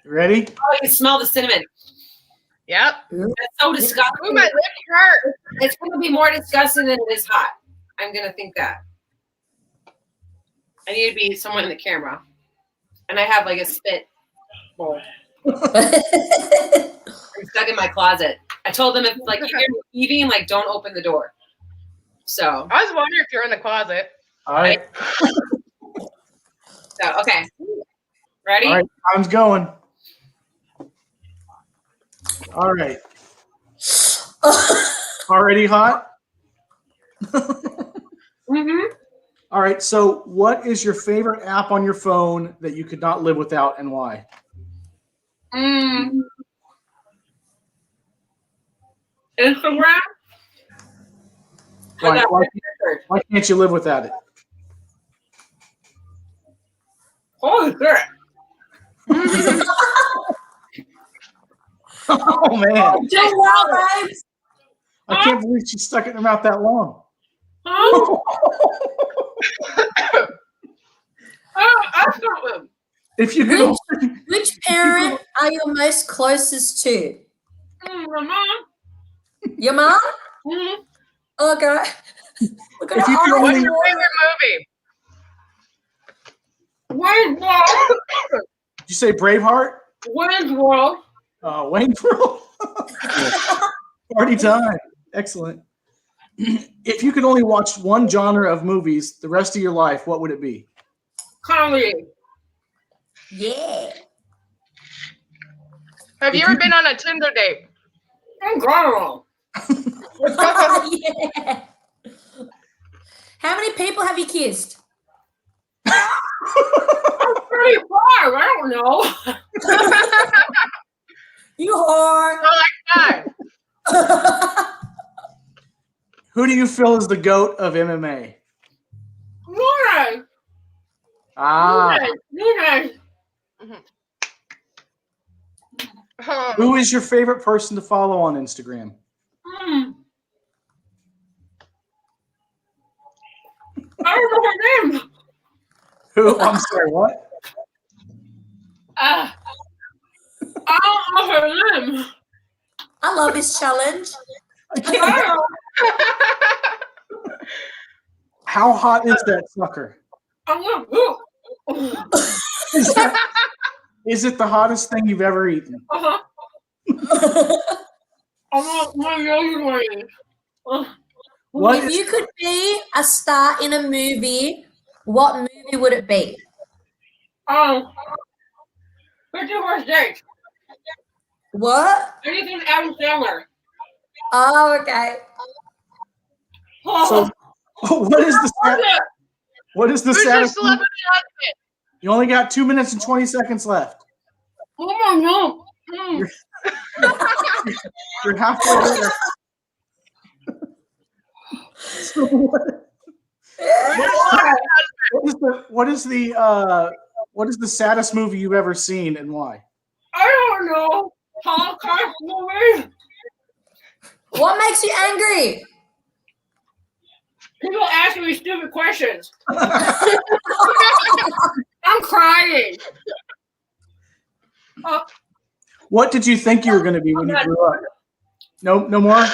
You ready? Oh, you can smell the cinnamon. Yep. That's so disgusting. Ooh, my lips hurt. It's going to be more disgusting than it is hot. I'm going to think that. I need to be someone in the camera. And I have like a spit bowl. I'm stuck in my closet. I told them if like you hear me heaving, like don't open the door. So, I was wondering if you're in the closet. All right. okay. Ready? All right. Time's going. All right. Already hot? Mm-hmm. All right. So, what is your favorite app on your phone that you could not live without, and why? Instagram? Why can't you live without it? Holy crap. Oh man! Do well, babes. I can't believe she stuck it in her mouth that long. Huh? Awesome. If you could, Which parent are you most closest to? My mom. Your mom? Mm-hmm. Okay. Look at If you her could eyes. What's only- your favorite movie? Wayne's World. did you say Braveheart? Wayne's World. Wayne's World. Party time. Excellent. If you could only watch one genre of movies the rest of your life, what would it be? Comedy. Yeah. Have you ever been on a Tinder date? Girl. Yeah. How many people have you kissed? I'm 35. I don't know. You whore. Oh, like that. Who do you feel is the GOAT of MMA? Nunez. Ah. Nunez. Who is your favorite person to follow on Instagram? I don't know her name. Who? I'm sorry, what? I don't know her name. I love this challenge. How hot is that sucker? Is it the hottest thing you've ever eaten? What If you could be a star in a movie, what movie would it be? 51st Date. What? Anything Adam Sandler. Oh, okay. So, what is the Who's your saddest? celebrity husband? You only got 2 minutes and 20 seconds left. Oh my God. You're halfway there. So what is the saddest movie you've ever seen and why? I don't know. Holocaust movie. What makes you angry? People ask me stupid questions. I'm crying. What did you think you were going to be when you grew up? No more?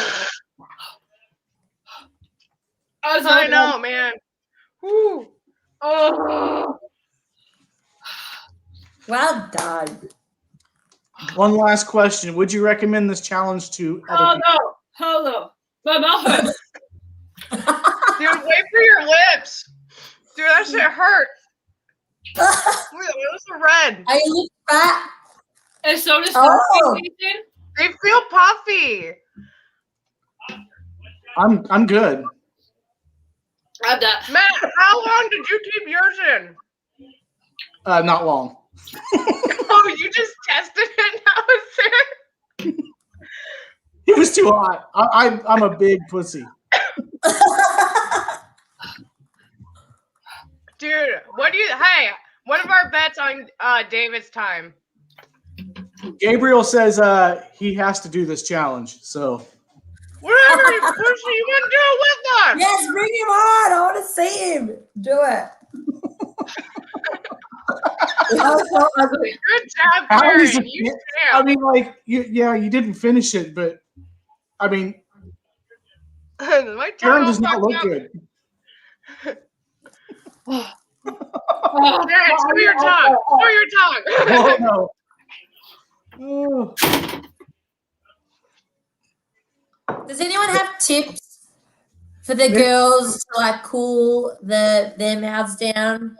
I know, man. Whew. Oh. Well done. One last question. Would you recommend this challenge to other people? Hello. My mouth hurts. Dude, wait for your lips. Dude, that shit hurt. Those are red. Are you fat? And so does Oh. They feel puffy. I'm good. I'm done. Matt, how long did you keep yours in? Not long. Oh, you just tested it now, is it? It was too hot. I'm a big pussy. Dude, what do you? Hey, one of our bets on David's time. Gabriel says he has to do this challenge. So Whatever, you pussy, you want to do it with us? Yes, bring him on. I want to see him. Do it. Good job, How Karen. is it- You I stand. mean, like, you didn't finish it, but I mean, My tongue Karen all does not fucked look up. good. Karen, show your tongue. Show your tongue. Oh no. Oh. Does anyone have tips for the girls to like cool their mouths down?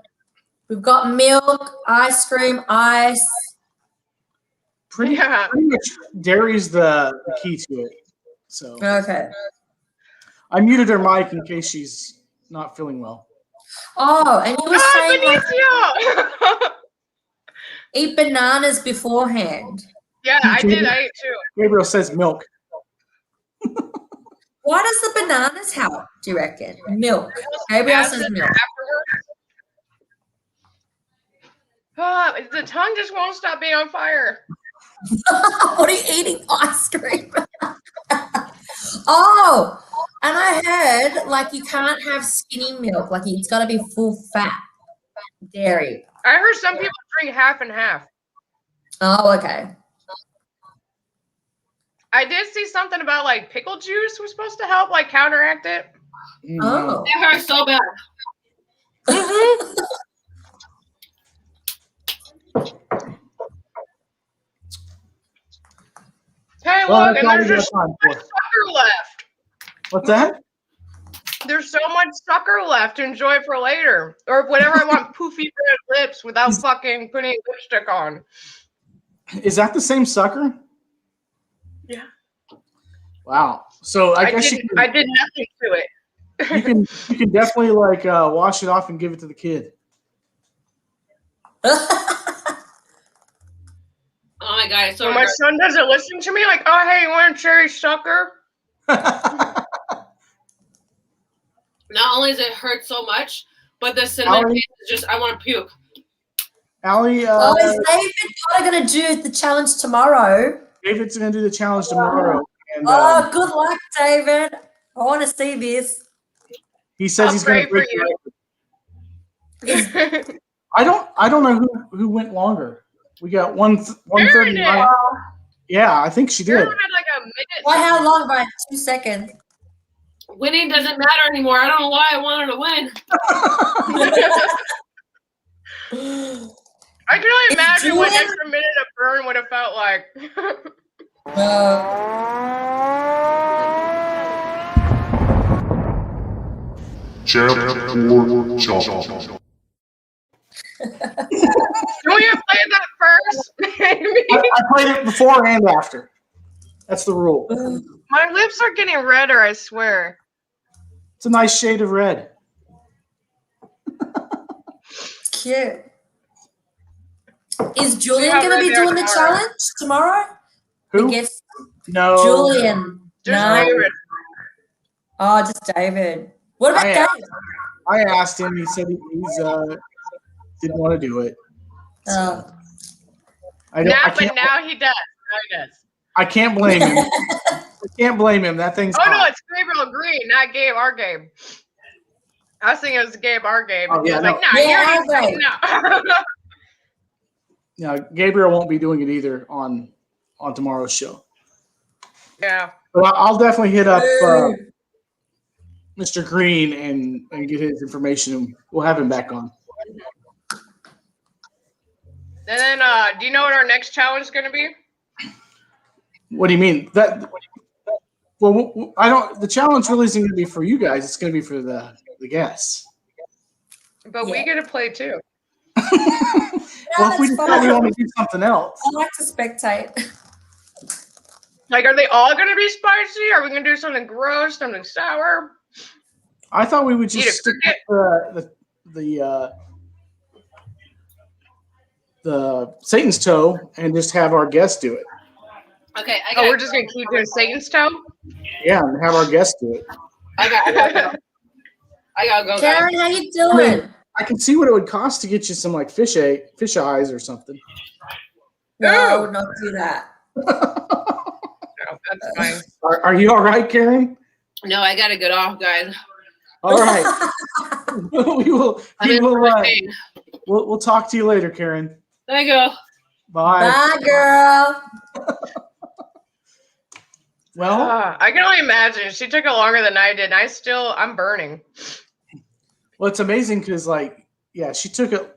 We've got milk, ice cream, ice. Pretty much dairy's the key to it. So Okay. I muted her mic in case she's not feeling well. Oh, and you were saying like, Benicio. eat bananas beforehand. Yeah, I did. I ate too. Gabriel says milk. Why does the bananas help, do you reckon? Milk. Gabriel says milk. The tongue just won't stop being on fire. What are you eating? Ice cream. Oh, and I heard like you can't have skinny milk. Like it's got to be full fat dairy. I heard some people drink half and half. Oh, okay. I did see something about like pickle juice was supposed to help like counteract it. Oh. It hurts so bad. Hey, Well, look, that's and all there's we got just so time much for. sucker left. What's that? There's so much sucker left to enjoy for later. Or whenever I want poofy red lips without fucking putting lipstick on. Is that the same sucker? Yeah. Wow. So I guess I did nothing to it. you can definitely like wash it off and give it to the kid. Oh my god! So When my son doesn't listen to me, like, oh hey, you want a cherry sucker? not only does it hurt so much, but the cinnamon taste is just I want to puke. Allie, is David Potter going to do the challenge tomorrow? David's going to do the challenge tomorrow. And, good luck, David. I want to see this. he says he's going to break you. I don't know who went longer. We got 1:39. Yeah, I think she did. Had like a minute. Why? How long? By 2 seconds. Winning doesn't matter anymore. I don't know why I wanted to win. I can only imagine what extra minute of burn would have felt like. Can we have played that first? I played it before and after. That's the rule. My lips are getting redder, I swear. It's a nice shade of red. Cute. Is Julian going to be doing the challenge tomorrow? Who? No. Julian. Just no. David. Oh, just David. What about David? I asked him. He said he's didn't want to do it. So but now he does. Now he does. I can't blame him. I can't blame him. That thing's. Oh no, it's Gabriel Green, not Gabe our Gabe. I was thinking it was Gabe our Gabe. Oh, yeah, he was like, no, you're saying no. No, Gabriel won't be doing it either on tomorrow's show. Yeah. But I'll definitely hit up Mr. Green and get his information, and we'll have him back on. And then, do you know what our next challenge is going to be? What do you mean? Well, I don't. The challenge really isn't going to be for you guys. It's going to be for the guests. But we get to play too. Well, if we decide we want to do something else, I like to spectate. Like, are they all going to be spicy? Are we going to do something gross, something sour? I thought we would just stick with the Satan's toe and just have our guests do it. Okay. We're just going to keep doing Satan's toe? Yeah, and have our guests do it. I gotta go. Karen, how you doing? I can see what it would cost to get you some like fish eyes or something. No, not do that. No, that's fine. Are you all right, Karen? No, I gotta get off, guys. All right. We'll talk to you later, Karen. There you go. Bye. Bye, girl. Well, I can only imagine. She took it longer than I did. I'm burning. Well, it's amazing because, she took it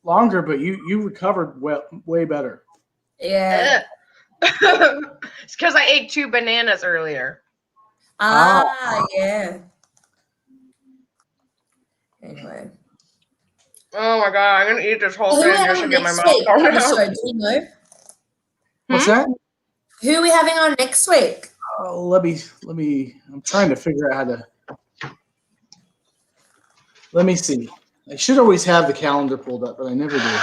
longer, but you recovered way better. Yeah. It's because I ate 2 bananas earlier. Yeah. Anyway. Oh my god, I'm gonna eat this whole thing just to get my mouth week? covered Sorry, do you know? What's that? Who are we having on next week? Oh, let me. I'm trying to figure out how to. Let me see. I should always have the calendar pulled up, but I never do.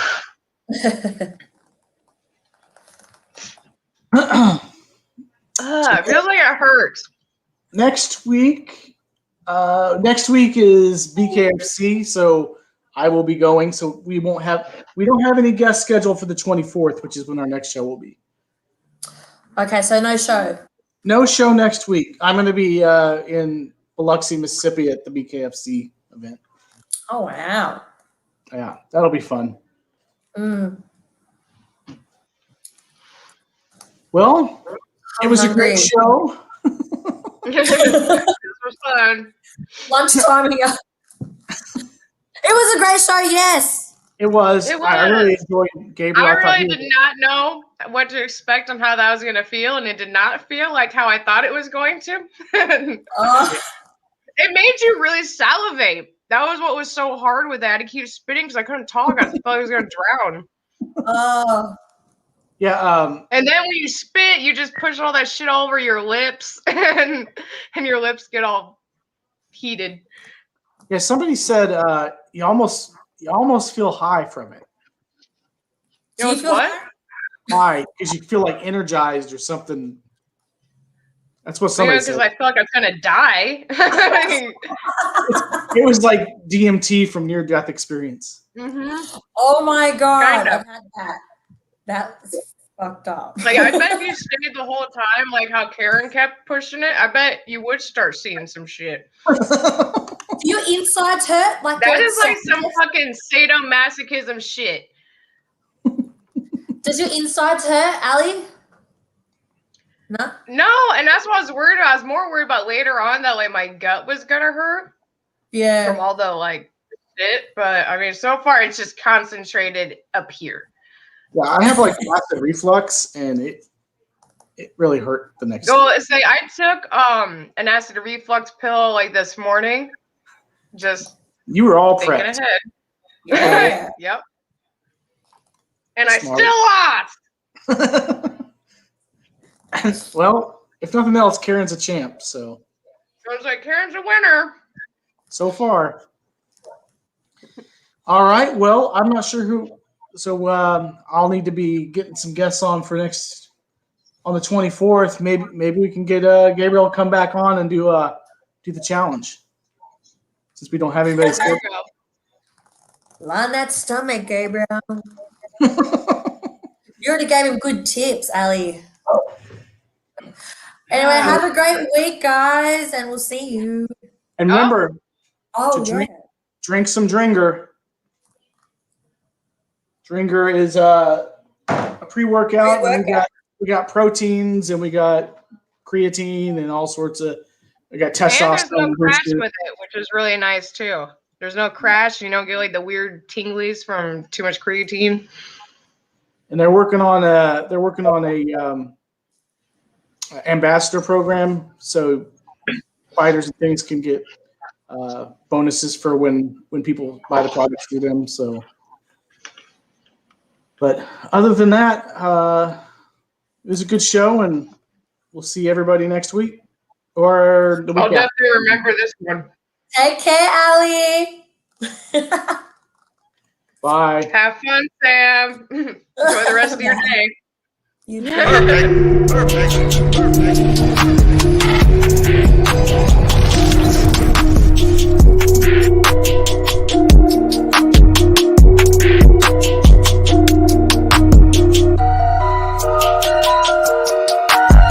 It feels like it hurts. Next week is BKFC, so I will be going. So we don't have any guests scheduled for the 24th, which is when our next show will be. Okay, so no show. No show next week. I'm going to be in Biloxi, Mississippi at the BKFC event. Oh, wow. Yeah, that'll be fun. Well, it was a great show. This was fun. Lunchtime here. It was a great show, yes. It was. I really enjoyed Gabriel. I really did not know what to expect on how that was going to feel, and it did not feel like how I thought it was going to. It made you really salivate. That was what was so hard with that. I had to keep spitting because I couldn't talk. I thought I was going to drown. Yeah. And then when you spit, you just push all that shit all over your lips, and your lips get all heated. Yeah. Somebody said you almost feel high from it. Do you feel what? High because you feel like energized or something. That's what somebody Because said. I feel like I'm gonna die. It was like DMT from near-death experience. Mm-hmm. Oh my god, Kinda. I've had that. That's fucked up. Like, I bet if you stayed the whole time, like how Karen kept pushing it, I bet you would start seeing some shit. Do your insides hurt? Like That your is like some esophagus? fucking sadomasochism shit. Does your insides hurt, Ali? No? No, and that's what I was worried about. I was more worried about later on that like my gut was gonna hurt from Yeah. all the like shit. But I mean, so far it's just concentrated up here. Yeah, I have like acid reflux, and it really hurt the next day. So it's like I took an acid reflux pill like this morning. Just You were all thinking prepped. ahead. Yeah. Yep. And Smart. I still lost. Well, if nothing else, Karen's a champ. So So it's like Karen's a winner. far. All right. Well, I'm not sure who. So I'll need to be getting some guests on for on the 24th. Maybe we can get Gabriel to come back on and do the challenge, since we don't have anybody. There you go. Line that stomach, Gabriel. You already gave him good tips, Ali. Anyway, have a great week, guys, and we'll see you. And remember, Oh, to yeah. drink some Dringer. Dringer is a pre-workout. And we got proteins, and we got creatine, and all sorts of. We got And there's no testosterone. crash boosted. with it, which is really nice too. There's no crash. You don't get like the weird tinglies from too much creatine. And they're working on a ambassador program, so fighters and things can get bonuses for when people buy the products through them. So, but other than that, it was a good show, and we'll see everybody next week or the week I'll after. definitely remember this one. Take care, Ali. Bye. Have fun, Sam. Enjoy the rest of your day. You Perfect. Perfect. Perfect.